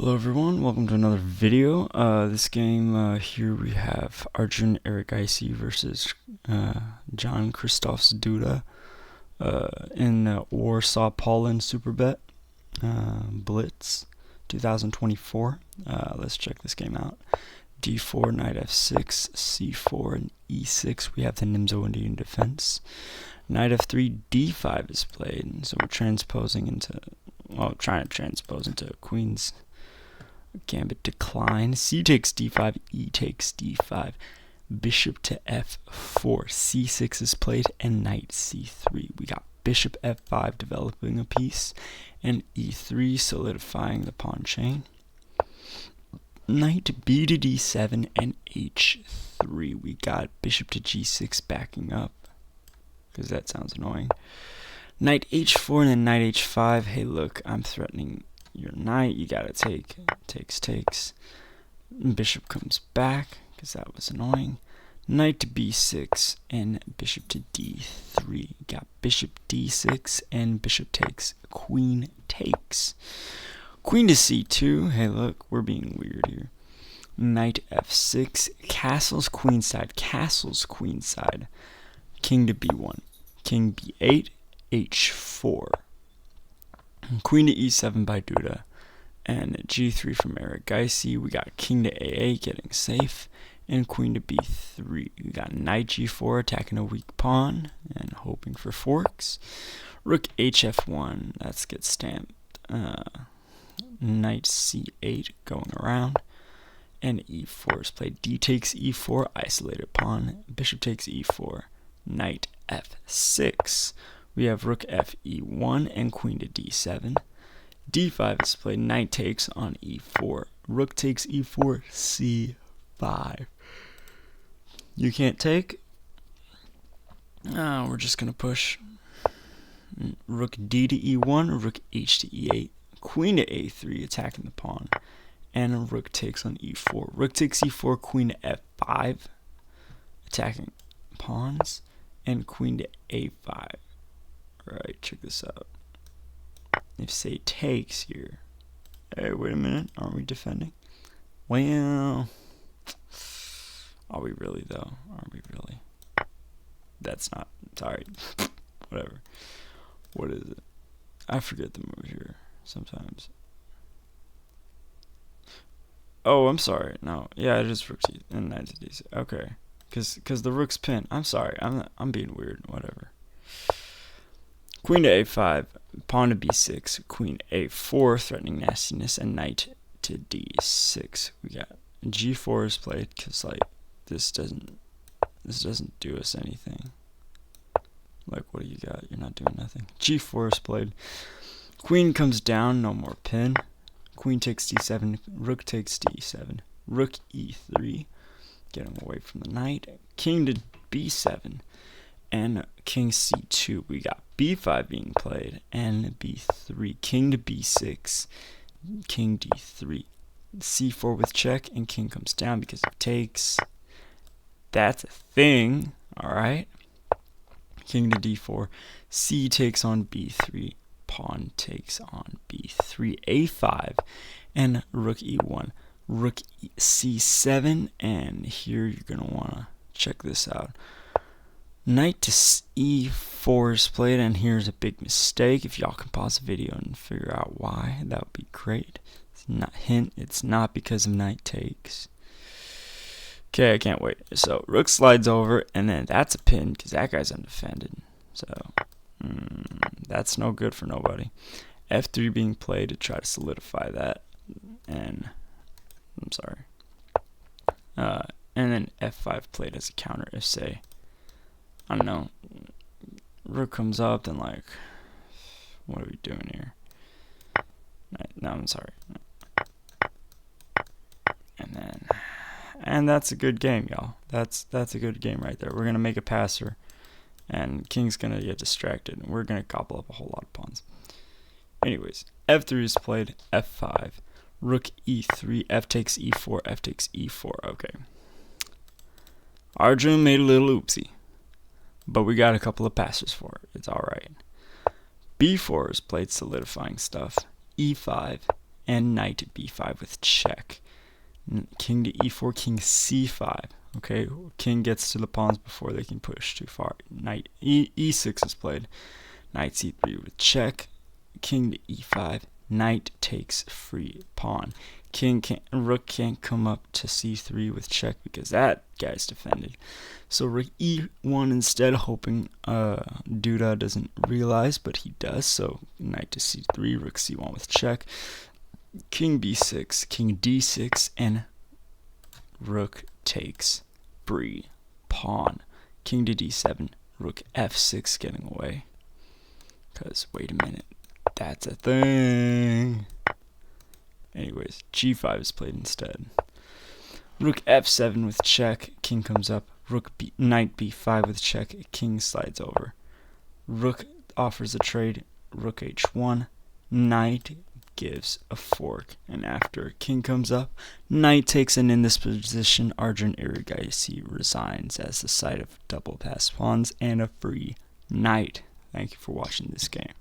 Hello everyone, welcome to another video. This game here we have Arjun Erigaisi versus John Christoph's Duda in Warsaw, Poland Superbet Blitz 2024. Let's check this game out. D4, knight f6, c4, and e6. We have the Nimzo-Indian defense. Knight f3, d5 is played, and so we're transposing into, well, trying to transpose into queen's gambit decline. C takes d5, e takes d5, bishop to f4, c6 is played, and knight c3. We got bishop f5 developing a piece, and e3 solidifying the pawn chain. Knight b to d7 and h3. We got bishop to g6 backing up, because that sounds annoying. Knight h4 and then knight h5. Hey, look, I'm threatening your knight. You gotta take. Takes. Bishop comes back, because that was annoying. Knight to b6 and bishop to d3. Got bishop d6 and bishop takes. Queen takes. Queen to c2. Hey, look, we're being weird here. Knight f6. Castles queenside. Castles queenside. King to b1. King b8. h4. Queen to e7 by Duda. And g3 from Erigaisi. We got king to a8 getting safe. And queen to b3. We got knight g4 attacking a weak pawn and hoping for forks. Rook hf1. That's get stamped. Knight c8 going around. And e4 is played. D takes e4. Isolated pawn. Bishop takes e4. Knight f6. We have rook fe1 and queen to d7. d5 is played. Knight takes on e4. Rook takes e4. c5. You can't take. We're just going to push. Rook d to e1. Rook h to e8. Queen to a3 attacking the pawn. And rook takes on e4. Rook takes e4. Queen to f5 attacking pawns. And queen to a5. Alright, check this out. If say takes here. Hey, wait a minute. Aren't we defending? Well, are we really though? Are we really? That's not. Sorry. Whatever. What is it? I forget the move here sometimes. Oh, I'm sorry. No. Yeah, it is rook c and knight to d6. Okay. Cause the rook's pinned. I'm sorry. I'm being weird. Whatever. Queen to a5, pawn to b6, queen a4, threatening nastiness, and knight to d6. We got g4 is played because like this doesn't do us anything. Like, what do you got? You're not doing nothing. G4 is played. Queen comes down, no more pin. Queen takes d7, rook takes d7, rook e3, getting away from the knight. King to b7. And king c2. We got b5 being played and b3. King to b6. King d3. c4 with check, and king comes down because it takes. That's a thing. Alright. King to d4. C takes on b3. Pawn takes on b3. a5. And rook e1. Rook c7. And here you're going to want to check this out. Knight to e4 is played, and here's a big mistake. If y'all can pause the video and figure out why, that would be great. It's not because of knight takes. Okay, I can't wait. So rook slides over, and then that's a pin because that guy's undefended. So that's no good for nobody. f3 being played to try to solidify that, and I'm sorry. And then f5 played as a counter if say, I don't know, rook comes up, then like, what are we doing here? No, I'm sorry. And that's a good game, y'all. That's a good game right there. We're gonna make a passer, and king's gonna get distracted, and we're gonna gobble up a whole lot of pawns. Anyways, f3 is played, f5, rook e3, f takes e4, f takes e4. Okay. Arjun made a little oopsie, but we got a couple of passes for it. It's alright. b4 is played solidifying stuff. e5 and knight b5 with check. King to e4, king c5. Okay, king gets to the pawns before they can push too far. Knight e6 is played. Knight c3 with check. King to e5. Knight takes free pawn. Rook can't come up to c3 with check because that guy's defended. So rook e1 instead, hoping Duda doesn't realize, but he does. So knight to c3, rook c1 with check. King b6, king d6, and rook takes free pawn. King to d7, rook f6 getting away. Because, wait a minute, that's a thing. Anyways, g5 is played instead. Rook f7 with check, king comes up. Knight b5 with check, king slides over. Rook offers a trade, rook h1. Knight gives a fork, and after king comes up, knight takes, and in this position, Arjun Erigaisi resigns as the site of double pass pawns and a free knight. Thank you for watching this game.